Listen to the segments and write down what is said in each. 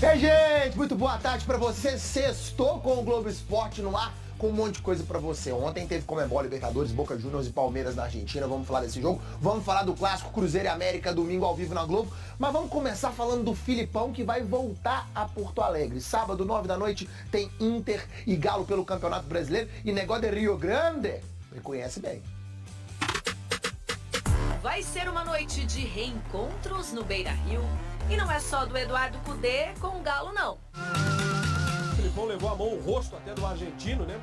Ei, gente, muito boa tarde pra você. Sextou com o Globo Esporte no ar, com um monte de coisa pra você. Ontem teve Conmebol, Libertadores, Boca Juniors e Palmeiras na Argentina. Vamos falar desse jogo. Vamos falar do clássico Cruzeiro e América, domingo ao vivo na Globo. Mas vamos começar falando do Filipão, que vai voltar a Porto Alegre. Sábado, 9 da noite, tem Inter e Galo pelo Campeonato Brasileiro. E negócio de Rio Grande, ele conhece bem. Vai ser uma noite de reencontros no Beira-Rio. E não é só do Eduardo Cudê com o Galo, não. O Felipão levou a mão o rosto até do argentino, né?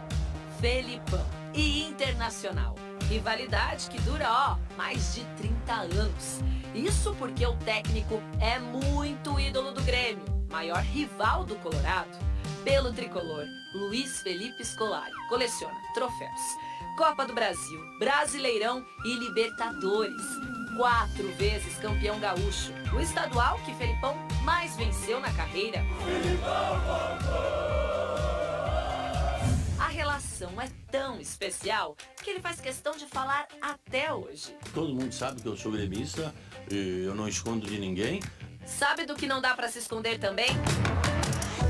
Felipão e Internacional. Rivalidade que dura, mais de 30 anos. Isso porque o técnico é muito ídolo do Grêmio, maior rival do Colorado. Pelo tricolor, Luiz Felipe Scolari coleciona troféus. Copa do Brasil, Brasileirão e Libertadores. 4 vezes campeão gaúcho. O estadual que Felipão mais venceu na carreira. A relação é tão especial que ele faz questão de falar até hoje. Todo mundo sabe que eu sou gremista, eu não escondo de ninguém. Sabe do que não dá pra se esconder também?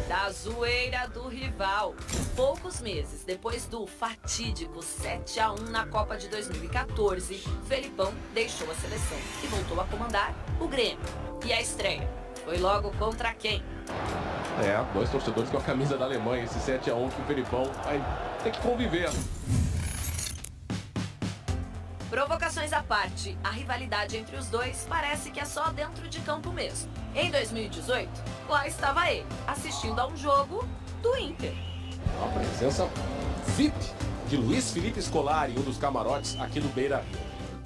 Da zoeira do rival. Poucos meses depois do fatídico 7-1 na Copa de 2014, Felipão deixou a seleção e voltou a comandar o Grêmio. E a estreia foi logo contra quem? Dois torcedores com a camisa da Alemanha, esse 7-1 que o Felipão vai ter que conviver. Provocações à parte, a rivalidade entre os dois parece que é só dentro de campo mesmo. Em 2018, lá estava ele, assistindo a um jogo do Inter. A presença VIP de Luiz Felipe Scolari, um dos camarotes aqui no Beira-Rio.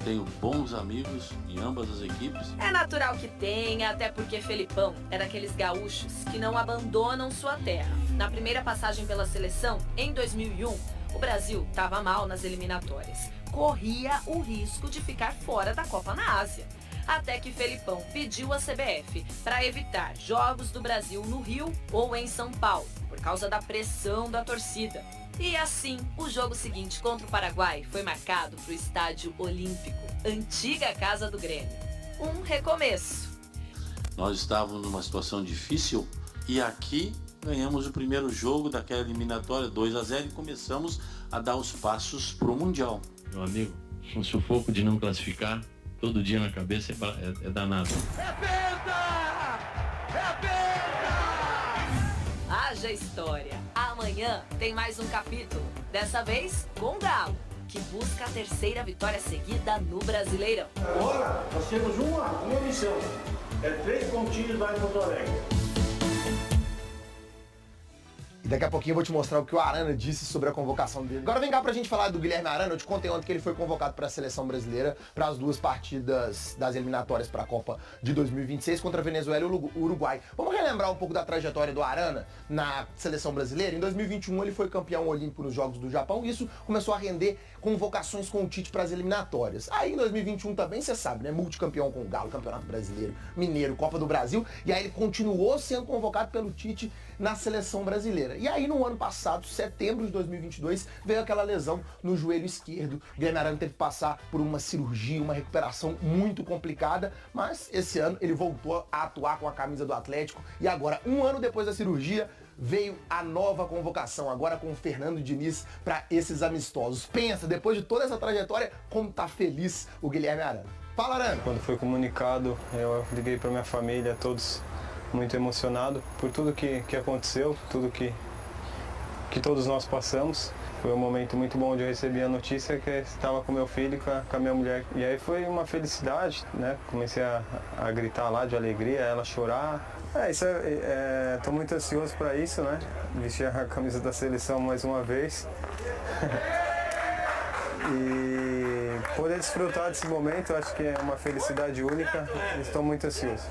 Tenho bons amigos em ambas as equipes. É natural que tenha, até porque Felipão é daqueles gaúchos que não abandonam sua terra. Na primeira passagem pela seleção, em 2001, o Brasil estava mal nas eliminatórias. Corria o risco de ficar fora da Copa na Ásia. Até que Felipão pediu à CBF para evitar jogos do Brasil no Rio ou em São Paulo, por causa da pressão da torcida. E assim, o jogo seguinte contra o Paraguai foi marcado para o Estádio Olímpico, antiga casa do Grêmio. Um recomeço. Nós estávamos numa situação difícil e aqui ganhamos o primeiro jogo daquela eliminatória 2-0 e começamos a dar os passos para o Mundial. Meu amigo, um sufoco de não classificar, todo dia na cabeça é danado. É penta! É penta! Haja história. Amanhã tem mais um capítulo, dessa vez com o Galo, que busca a terceira vitória seguida no Brasileirão. Agora nós temos uma missão, é 3 pontinhos lá em Porto Alegre. E daqui a pouquinho eu vou te mostrar o que o Arana disse sobre a convocação dele. Agora vem cá pra gente falar do Guilherme Arana. Eu te contei ontem que ele foi convocado para a seleção brasileira para as 2 partidas das eliminatórias para a Copa de 2026 contra a Venezuela e o Uruguai. Vamos relembrar um pouco da trajetória do Arana na seleção brasileira? Em 2021 ele foi campeão olímpico nos Jogos do Japão e isso começou a render convocações com o Tite para as eliminatórias. Aí em 2021 também, você sabe, né? Multicampeão com o Galo, Campeonato Brasileiro, Mineiro, Copa do Brasil. E aí ele continuou sendo convocado pelo Tite na seleção brasileira. E aí no ano passado, setembro de 2022, veio aquela lesão no joelho esquerdo. O Guilherme Arana teve que passar por uma cirurgia, uma recuperação muito complicada, mas esse ano ele voltou a atuar com a camisa do Atlético e agora, um ano depois da cirurgia, veio a nova convocação, agora com o Fernando Diniz para esses amistosos. Pensa, depois de toda essa trajetória, como tá feliz o Guilherme Arana. Fala, Arana! Quando foi comunicado, eu liguei para minha família, todos muito emocionados por tudo que aconteceu, tudo que todos nós passamos. Foi um momento muito bom onde eu recebi a notícia que estava com meu filho e com a minha mulher. E aí foi uma felicidade, né? Comecei a gritar lá de alegria, ela chorar. Tô muito ansioso para isso, né? Vestir a camisa da seleção mais uma vez. E poder desfrutar desse momento, acho que é uma felicidade única. Estou muito ansioso.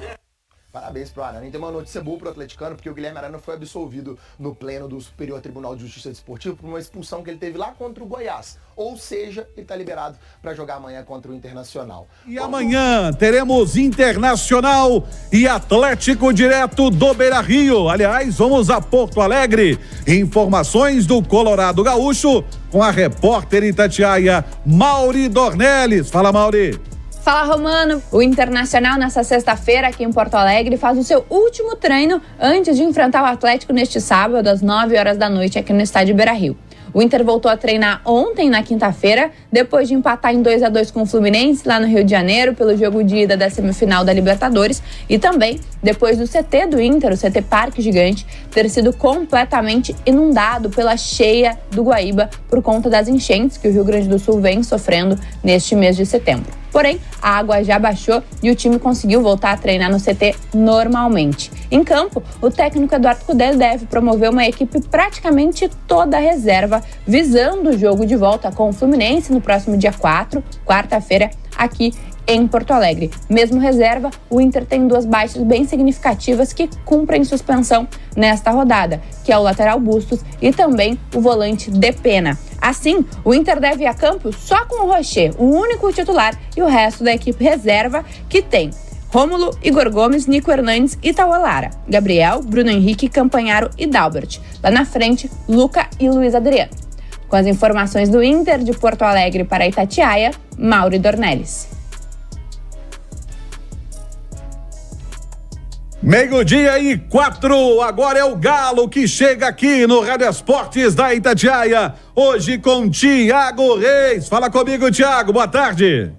Parabéns pro Arana. E tem uma notícia boa pro atleticano, porque o Guilherme Arana foi absolvido no pleno do Superior Tribunal de Justiça Desportiva por uma expulsão que ele teve lá contra o Goiás. Ou seja, ele tá liberado para jogar amanhã contra o Internacional. E amanhã teremos Internacional e Atlético direto do Beira-Rio. Aliás, vamos a Porto Alegre. Informações do Colorado Gaúcho com a repórter Itatiaia, Mauri Dornelles. Fala, Mauri. Fala, Romano! O Internacional, nessa sexta-feira, aqui em Porto Alegre, faz o seu último treino antes de enfrentar o Atlético neste sábado, às 9 horas da noite, aqui no estádio Beira-Rio. O Inter voltou a treinar ontem, na quinta-feira, depois de empatar em 2-2 com o Fluminense, lá no Rio de Janeiro, pelo jogo de ida da semifinal da Libertadores, e também depois do CT do Inter, o CT Parque Gigante, ter sido completamente inundado pela cheia do Guaíba por conta das enchentes que o Rio Grande do Sul vem sofrendo neste mês de setembro. Porém, a água já baixou e o time conseguiu voltar a treinar no CT normalmente. Em campo, o técnico Eduardo Cudê deve promover uma equipe praticamente toda reserva, visando o jogo de volta com o Fluminense no próximo dia 4, quarta-feira, aqui em Porto Alegre. Mesmo reserva, o Inter tem 2 baixas bem significativas que cumprem suspensão nesta rodada, que é o lateral Bustos e também o volante Depena. Assim, o Inter deve ir a campo só com o Rocher, o único titular, e o resto da equipe reserva, que tem Rômulo, Igor Gomes, Nico Hernandes e Tauan Lara, Gabriel, Bruno Henrique, Campanharo e Dalbert. Lá na frente, Luca e Luiz Adriano. Com as informações do Inter de Porto Alegre para Itatiaia, Mauro Dornelles. Meio-dia e 4, agora é o Galo que chega aqui no Rádio Esportes da Itatiaia, hoje com Thiago Reis. Fala comigo, Thiago, boa tarde.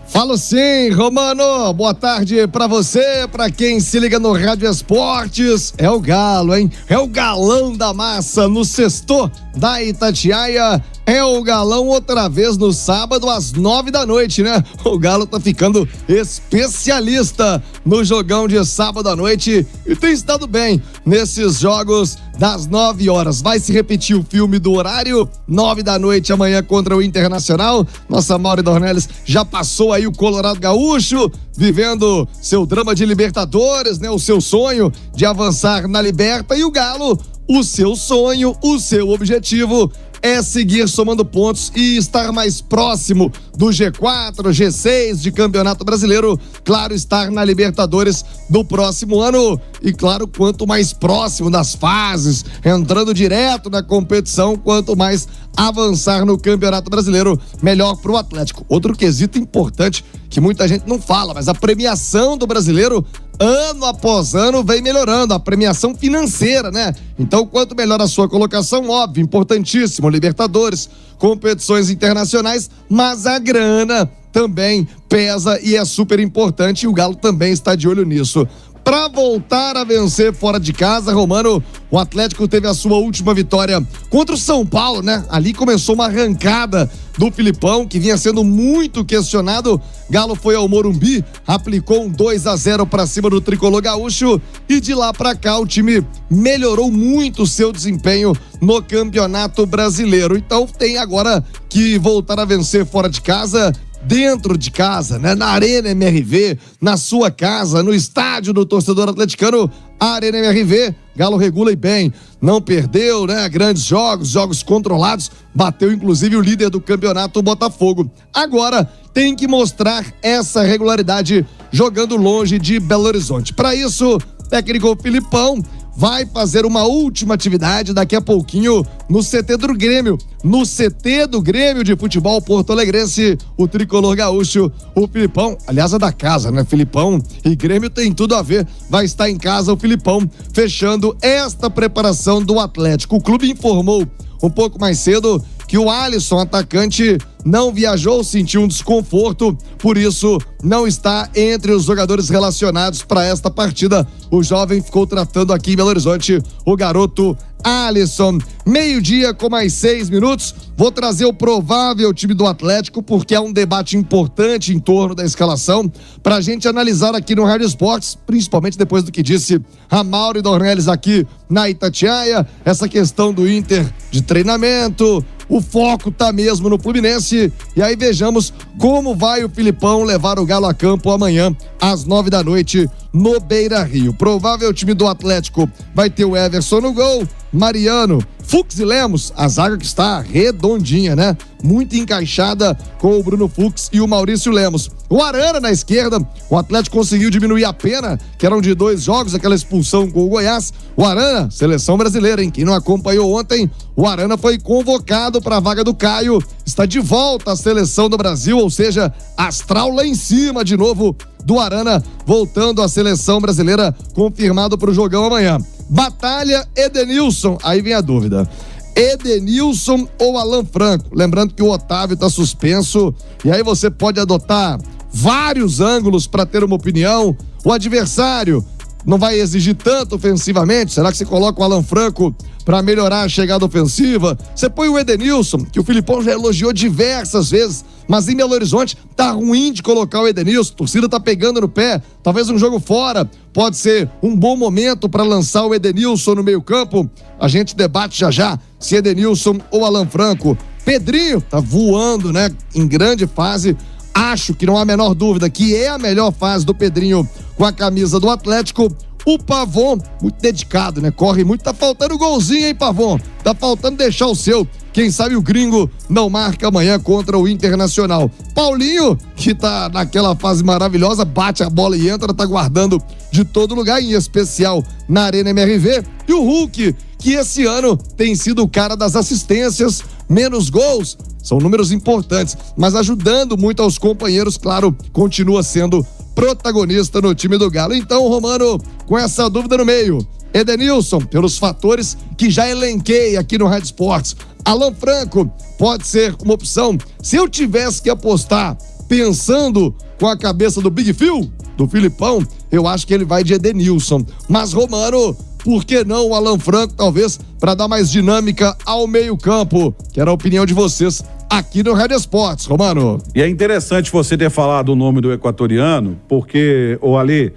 Falo sim, Romano, boa tarde pra você, pra quem se liga no Rádio Esportes. É o Galo, hein? É o galão da massa no sexto da Itatiaia. É o Galão outra vez no sábado às 9 da noite, né? O Galo tá ficando especialista no jogão de sábado à noite e tem estado bem nesses jogos das 9 horas. Vai se repetir o filme do horário, 9 da noite amanhã contra o Internacional. Nossa Mauro Dornelles já passou aí o Colorado Gaúcho, vivendo seu drama de Libertadores, né? O seu sonho de avançar na Liberta, e o Galo, o seu sonho, o seu objetivo é seguir somando pontos e estar mais próximo do G4, G6 de Campeonato Brasileiro, claro, estar na Libertadores do próximo ano e, claro, quanto mais próximo das fases, entrando direto na competição, quanto mais avançar no Campeonato Brasileiro, melhor para o Atlético. Outro quesito importante que muita gente não fala, mas a premiação do brasileiro ano após ano vem melhorando, a premiação financeira, né? Então, quanto melhor a sua colocação, óbvio, importantíssimo, Libertadores, competições internacionais, mas a grana também pesa e é super importante, e o Galo também está de olho nisso. Para voltar a vencer fora de casa, Romano, o Atlético teve a sua última vitória contra o São Paulo, né? Ali começou uma arrancada do Filipão, que vinha sendo muito questionado. Galo foi ao Morumbi, aplicou um 2-0 para cima do Tricolor Gaúcho e de lá para cá o time melhorou muito o seu desempenho no Campeonato Brasileiro. Então tem agora que voltar a vencer fora de casa, dentro de casa, né? Na Arena MRV, na sua casa, no estádio do torcedor atleticano, a Arena MRV, Galo regula e bem, não perdeu, né? Grandes jogos controlados, bateu inclusive o líder do campeonato, o Botafogo. Agora tem que mostrar essa regularidade jogando longe de Belo Horizonte. Para isso, técnico Filipão vai fazer uma última atividade daqui a pouquinho no CT do Grêmio. No CT do Grêmio de futebol porto-alegrense, o Tricolor Gaúcho, o Filipão, aliás é da casa, né? Filipão e Grêmio tem tudo a ver. Vai estar em casa o Filipão fechando esta preparação do Atlético. O clube informou um pouco mais cedo que o Alisson, atacante, não viajou, sentiu um desconforto, por isso não está entre os jogadores relacionados para esta partida. O jovem ficou tratando aqui em Belo Horizonte o garoto Alisson. 12:00 com mais 6 minutos. Vou trazer o provável time do Atlético, porque é um debate importante em torno da escalação, pra gente analisar aqui no Rádio Esportes, principalmente depois do que disse a Mauro Dornelles aqui na Itatiaia, essa questão do Inter de treinamento, o foco tá mesmo no Fluminense, e aí vejamos como vai o Filipão levar o Galo a campo amanhã às 9 da noite no Beira-Rio. Provável time do Atlético vai ter o Everson no gol, Mariano, Fux e Lemos, a zaga que está redondinha, né? Muito encaixada com o Bruno Fux e o Maurício Lemos. O Arana na esquerda, o Atlético conseguiu diminuir a pena, que eram de 2 jogos, aquela expulsão com o Goiás. O Arana, seleção brasileira, hein? Quem não acompanhou ontem, o Arana foi convocado para a vaga do Caio, está de volta à seleção do Brasil, ou seja, astral lá em cima de novo do Arana, voltando à seleção brasileira, confirmado para o jogão amanhã. Batalha Edenilson, aí vem a dúvida. Edenilson ou Alan Franco? Lembrando que o Otávio está suspenso e aí você pode adotar vários ângulos para ter uma opinião. O adversário não vai exigir tanto ofensivamente? Será que você coloca o Alan Franco para melhorar a chegada ofensiva? Você põe o Edenilson, que o Filipão já elogiou diversas vezes, mas em Belo Horizonte tá ruim de colocar o Edenilson, a torcida tá pegando no pé, talvez um jogo fora pode ser um bom momento para lançar o Edenilson no meio campo. A gente debate já se Edenilson ou Alan Franco. Pedrinho tá voando, né, em grande fase. Acho que não há a menor dúvida que é a melhor fase do Pedrinho com a camisa do Atlético. O Pavon, muito dedicado, né? Corre muito, tá faltando golzinho, hein, Pavon? Tá faltando deixar o seu. Quem sabe o gringo não marca amanhã contra o Internacional. Paulinho, que tá naquela fase maravilhosa, bate a bola e entra, tá guardando de todo lugar, em especial na Arena MRV. E o Hulk, que esse ano tem sido o cara das assistências, menos gols, são números importantes, mas ajudando muito aos companheiros, claro, continua sendo protagonista no time do Galo. Então, Romano, com essa dúvida no meio, Edenilson, pelos fatores que já elenquei aqui no Rádio Esportes. Alan Franco pode ser uma opção. Se eu tivesse que apostar pensando com a cabeça do Big Phil, do Filipão, eu acho que ele vai de Edenilson. Mas, Romano, por que não o Alan Franco, talvez, para dar mais dinâmica ao meio-campo? Quero a opinião de vocês aqui no Rádio Esportes, Romano. E é interessante você ter falado o nome do equatoriano, porque, ô Ale,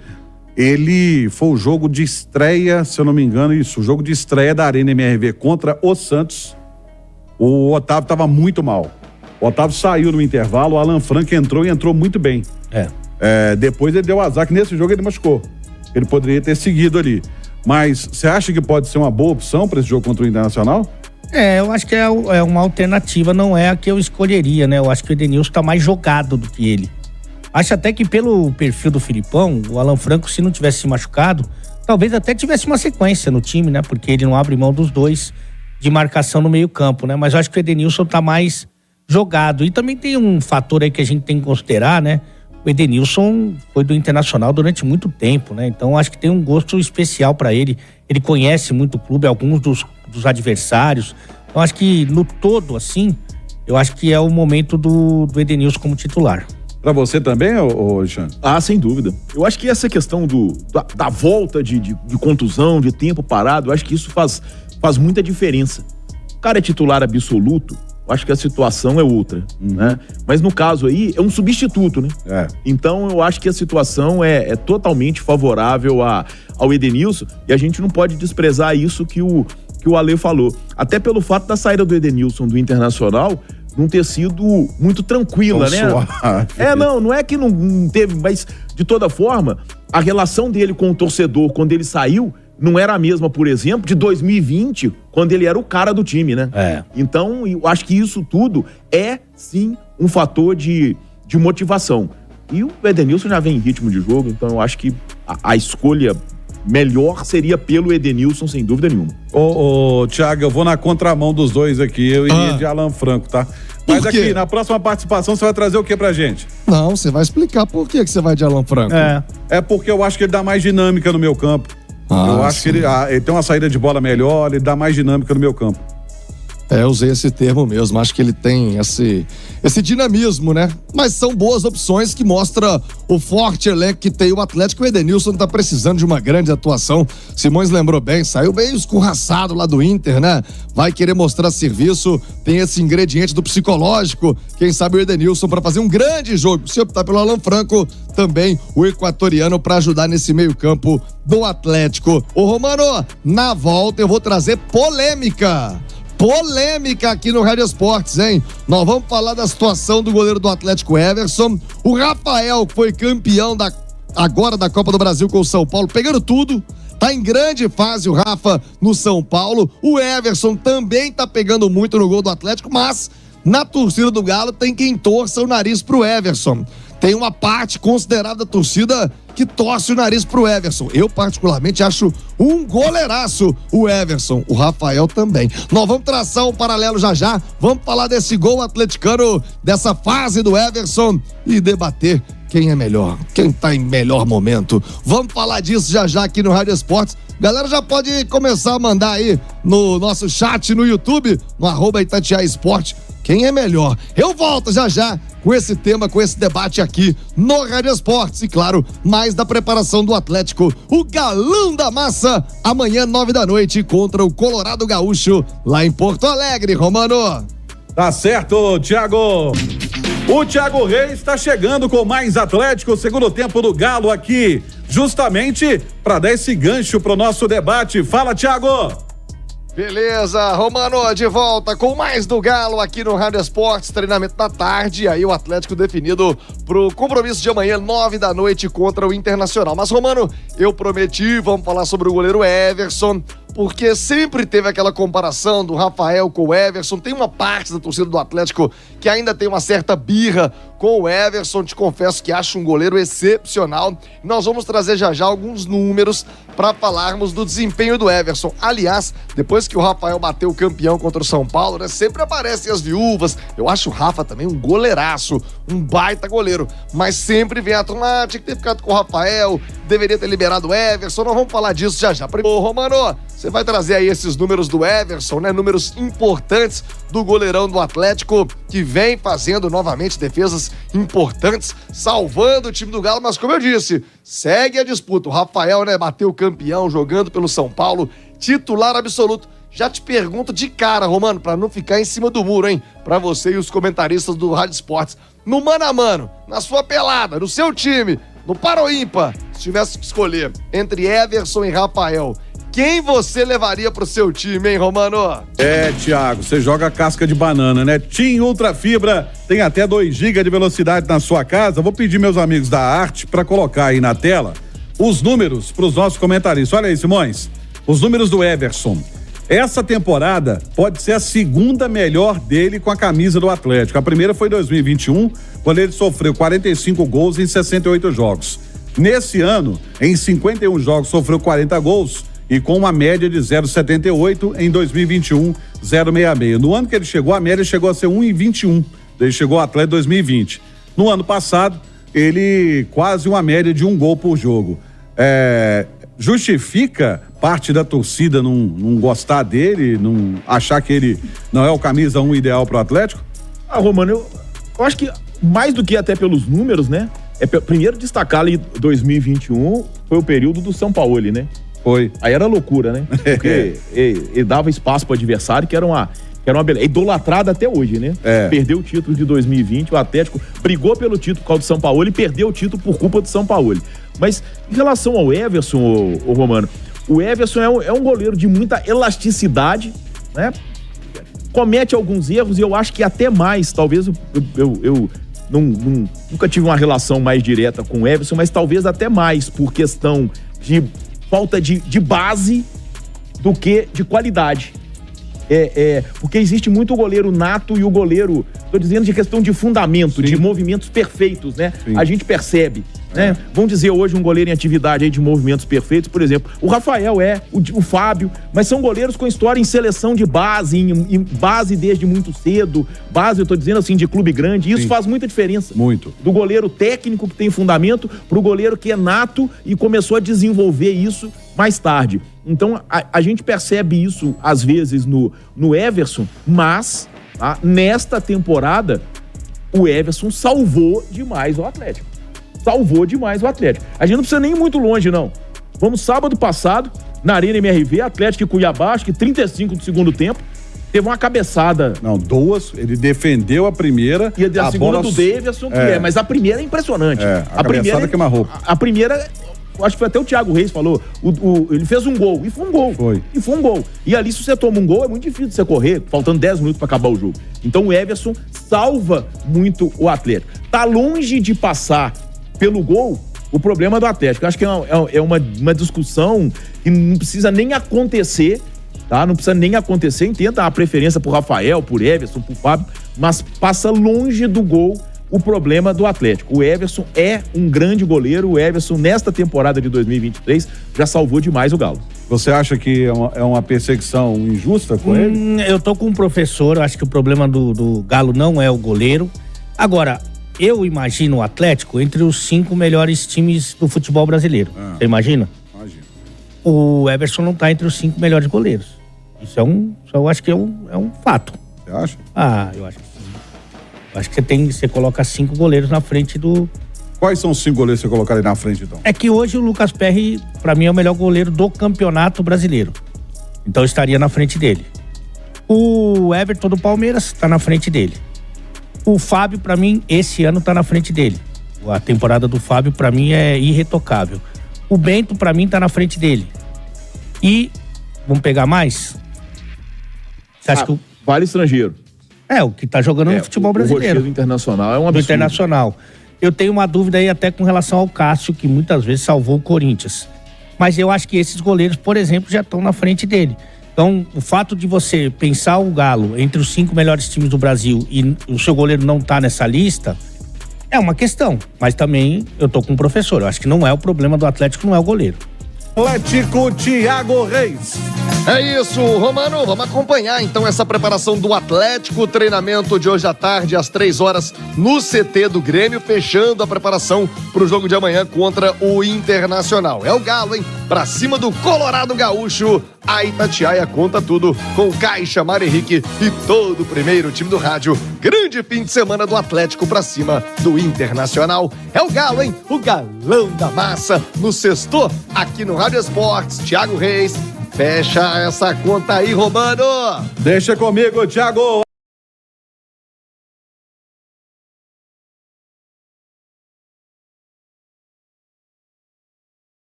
ele foi o jogo de estreia, se eu não me engano, o jogo de estreia da Arena MRV contra o Santos. O Otávio estava muito mal. O Otávio saiu no intervalo, o Alan Franco entrou e entrou muito bem. Depois ele deu azar que nesse jogo ele machucou. Ele poderia ter seguido ali. Mas você acha que pode ser uma boa opção para esse jogo contra o Internacional? Eu acho que é uma alternativa, não é a que eu escolheria, né? Eu acho que o Edenilson tá mais jogado do que ele. Acho até que pelo perfil do Filipão, o Alan Franco, se não tivesse se machucado, talvez até tivesse uma sequência no time, né? Porque ele não abre mão dos dois de marcação no meio campo, né? Mas eu acho que o Edenilson tá mais jogado. E também tem um fator aí que a gente tem que considerar, né? O Edenilson foi do Internacional durante muito tempo, né? Então acho que tem um gosto especial para ele. Ele conhece muito o clube, alguns dos adversários. Então acho que no todo, assim, eu acho que é o momento do Edenilson como titular. Pra você também, Alexandre? Sem dúvida. Eu acho que essa questão da volta de contusão, de tempo parado, eu acho que isso faz muita diferença. O cara é titular absoluto, eu acho que a situação é outra, né? Mas no caso aí, é um substituto, né? Então eu acho que a situação é totalmente favorável ao Edenilson e a gente não pode desprezar isso que o Ale falou. Até pelo fato da saída do Edenilson do Internacional não ter sido muito tranquila, né? Não é que não teve, mas de toda forma, a relação dele com o torcedor quando ele saiu não era a mesma, por exemplo, de 2020, quando ele era o cara do time, né? Então, eu acho que isso tudo é, sim, um fator de motivação. E o Edenilson já vem em ritmo de jogo, então eu acho que a escolha melhor seria pelo Edenilson, sem dúvida nenhuma. Thiago, eu vou na contramão dos dois aqui, eu iria de Alan Franco, tá? Mas aqui, na próxima participação, você vai trazer o que pra gente? Não, você vai explicar por que você vai de Alan Franco. É porque eu acho que ele dá mais dinâmica no meu campo. Eu acho que ele tem uma saída de bola melhor, ele dá mais dinâmica no meu campo. Eu usei esse termo mesmo, acho que ele tem esse dinamismo, né? Mas são boas opções que mostra o forte elenco que tem o Atlético. O Edenilson tá precisando de uma grande atuação. Simões lembrou bem, saiu bem escorraçado lá do Inter, né? Vai querer mostrar serviço, tem esse ingrediente do psicológico. Quem sabe o Edenilson para fazer um grande jogo. Se optar pelo Alan Franco, também o equatoriano para ajudar nesse meio campo do Atlético. Ô Romano, na volta eu vou trazer polêmica aqui no Rádio Esportes, hein? Nós vamos falar da situação do goleiro do Atlético, Everson. O Rafael, que foi campeão agora da Copa do Brasil com o São Paulo, pegando tudo, Tá em grande fase o Rafa no São Paulo. O Everson também tá pegando muito no gol do Atlético, mas na torcida do Galo tem quem torça o nariz pro Everson. Tem uma parte considerada da torcida que torce o nariz pro Everson. Eu, particularmente, acho um goleiraço o Everson. O Rafael também. Nós vamos traçar um paralelo já. Vamos falar desse gol atleticano, dessa fase do Everson e debater quem é melhor, quem tá em melhor momento. Vamos falar disso já aqui no Rádio Esportes. Galera já pode começar a mandar aí no nosso chat no YouTube, no @Itatiaia Esporte, quem é melhor. Eu volto já com esse tema, com esse debate aqui no Rádio Esportes. E claro, mais da preparação do Atlético, o Galão da Massa, amanhã 9h contra o Colorado Gaúcho, lá em Porto Alegre, Romano. Tá certo, Thiago. O Thiago Reis está chegando com mais Atlético, segundo tempo do Galo aqui, justamente para dar esse gancho pro nosso debate. Fala, Thiago! Beleza, Romano, de volta com mais do Galo aqui no Rádio Esportes, treinamento da tarde, aí o Atlético definido pro compromisso de amanhã, 9h contra o Internacional. Mas, Romano, eu prometi, vamos falar sobre o goleiro Everson, porque sempre teve aquela comparação do Rafael com o Everson. Tem uma parte da torcida do Atlético que ainda tem uma certa birra com o Everson. Te confesso que acho um goleiro excepcional. Nós vamos trazer já alguns números para falarmos do desempenho do Everson. Aliás, depois que o Rafael bateu o campeão contra o São Paulo, né, sempre aparecem as viúvas. Eu acho o Rafa também um goleiraço, um baita goleiro, mas sempre vem a turma, tinha que ter ficado com o Rafael, deveria ter liberado o Everson. Nós vamos falar disso já. Ô, Romano, você vai trazer aí esses números do Everson, né? Números importantes do goleirão do Atlético, que vem fazendo novamente defesas importantes, salvando o time do Galo, mas como eu disse, segue a disputa. O Rafael, né, bateu o campeão jogando pelo São Paulo, titular absoluto. Já te pergunto de cara, Romano, pra não ficar em cima do muro, hein? Pra você e os comentaristas do Rádio Esportes. No mano a mano, na sua pelada, no seu time, no Par ou Ímpar, se tivesse que escolher entre Everson e Rafael, quem você levaria pro seu time, hein, Romano? Thiago, você joga casca de banana, né? TIM Ultra Fibra tem até 2 GB de velocidade na sua casa. Vou pedir meus amigos da arte para colocar aí na tela os números pros nossos comentaristas. Olha aí, Simões, os números do Everson. Essa temporada pode ser a segunda melhor dele com a camisa do Atlético. A primeira foi em 2021, quando ele sofreu 45 gols em 68 jogos. Nesse ano, em 51 jogos, sofreu 40 gols e com uma média de 0,78, em 2021, 0,66. No ano que ele chegou, a média chegou a ser 1,21. Ele chegou ao Atlético 2020. No ano passado, ele quase uma média de 1 gol por jogo. Justifica parte da torcida não gostar dele, não achar que ele não é o camisa 1 ideal pro Atlético? Romano, eu acho que mais do que até pelos números, né? Primeiro destacar ali 2021 foi o período do São Paulo, né? Foi. Aí era loucura, né? Porque ele dava espaço pro adversário, que era uma beleza. Idolatrado até hoje, né? Perdeu o título de 2020, o Atlético brigou pelo título por causa do São Paulo e perdeu o título por culpa do São Paulo. Mas em relação ao Everson, o Romano, o Everson é um goleiro de muita elasticidade, né? Comete alguns erros e eu acho que até mais, talvez eu nunca tive uma relação mais direta com o Everson, mas talvez até mais por questão de falta de base do que de qualidade. Porque existe muito o goleiro nato e o goleiro, tô dizendo de questão de fundamento, sim, de movimentos perfeitos, né? Sim. A gente percebe, né? Vamos dizer hoje um goleiro em atividade aí de movimentos perfeitos, por exemplo, o Rafael o Fábio, mas são goleiros com história em seleção de base, em base desde muito cedo, base, eu tô dizendo assim, de clube grande, e isso, sim, faz muita diferença. Muito. Do goleiro técnico que tem fundamento pro goleiro que é nato e começou a desenvolver isso mais tarde. Então, a gente percebe isso, às vezes, no Everson, mas, tá, nesta temporada, o Everson salvou demais o Atlético. Salvou demais o Atlético. A gente não precisa nem ir muito longe, não. Vamos sábado passado, na Arena MRV, Atlético e Cuiabá, acho que 35 do segundo tempo, teve uma cabeçada. Não, 2, ele defendeu a primeira. E a segunda bola do Davidson, mas a primeira é impressionante. A primeira queima-roupa. A primeira... Acho que foi até o Thiago Reis falou, ele fez um gol, e foi um gol. E foi um gol. E ali, se você toma um gol, é muito difícil você correr, faltando 10 minutos para acabar o jogo. Então o Everson salva muito o Atlético. Tá longe de passar pelo gol o problema do Atlético. Eu acho que é uma discussão que não precisa nem acontecer, tá? Não precisa nem acontecer. Entenda a preferência por Rafael, por Everson, por Fábio, mas passa longe do gol o problema do Atlético. O Everson é um grande goleiro. O Everson, nesta temporada de 2023, já salvou demais o Galo. Você acha que é uma perseguição injusta com ele? Eu tô com um professor, eu acho que o problema do Galo não é o goleiro. Agora, eu imagino o Atlético entre os 5 melhores times do futebol brasileiro. Você imagina? Imagino. O Everson não tá entre os 5 melhores goleiros. Isso eu acho que é um fato. Você acha? Eu acho que sim. Eu acho que você coloca 5 goleiros na frente do... Quais são os 5 goleiros que você colocaria na frente, então? É que hoje o Lucas Perry, pra mim, é o melhor goleiro do campeonato brasileiro. Então eu estaria na frente dele. O Everton do Palmeiras tá na frente dele. O Fábio, pra mim, esse ano tá na frente dele. A temporada do Fábio, pra mim, é irretocável. O Bento, pra mim, tá na frente dele. E, vamos pegar mais? Você acha que vale estrangeiro. O que tá jogando no futebol brasileiro. O Rochedo Internacional é um absurdo. Do Internacional. Eu tenho uma dúvida aí até com relação ao Cássio, que muitas vezes salvou o Corinthians. Mas eu acho que esses goleiros, por exemplo, já estão na frente dele. Então, o fato de você pensar o Galo entre os 5 melhores times do Brasil e o seu goleiro não tá nessa lista, é uma questão. Mas também eu tô com o professor. Eu acho que não é o problema do Atlético, não é o goleiro. Atlético, Thiago Reis. É isso, Romano. Vamos acompanhar então essa preparação do Atlético. Treinamento de hoje à tarde, às 3 horas, no CT do Grêmio, fechando a preparação para o jogo de amanhã contra o Internacional. É o Galo, hein? Pra cima do Colorado Gaúcho. A Itatiaia conta tudo com Caixa, Mário Henrique e todo o primeiro time do rádio. Grande fim de semana do Atlético pra cima do Internacional. É o Galo, hein? O galão da massa no sexto, aqui no Rádio Esportes. Thiago Reis, fecha essa conta aí, Romano. Deixa comigo, Thiago.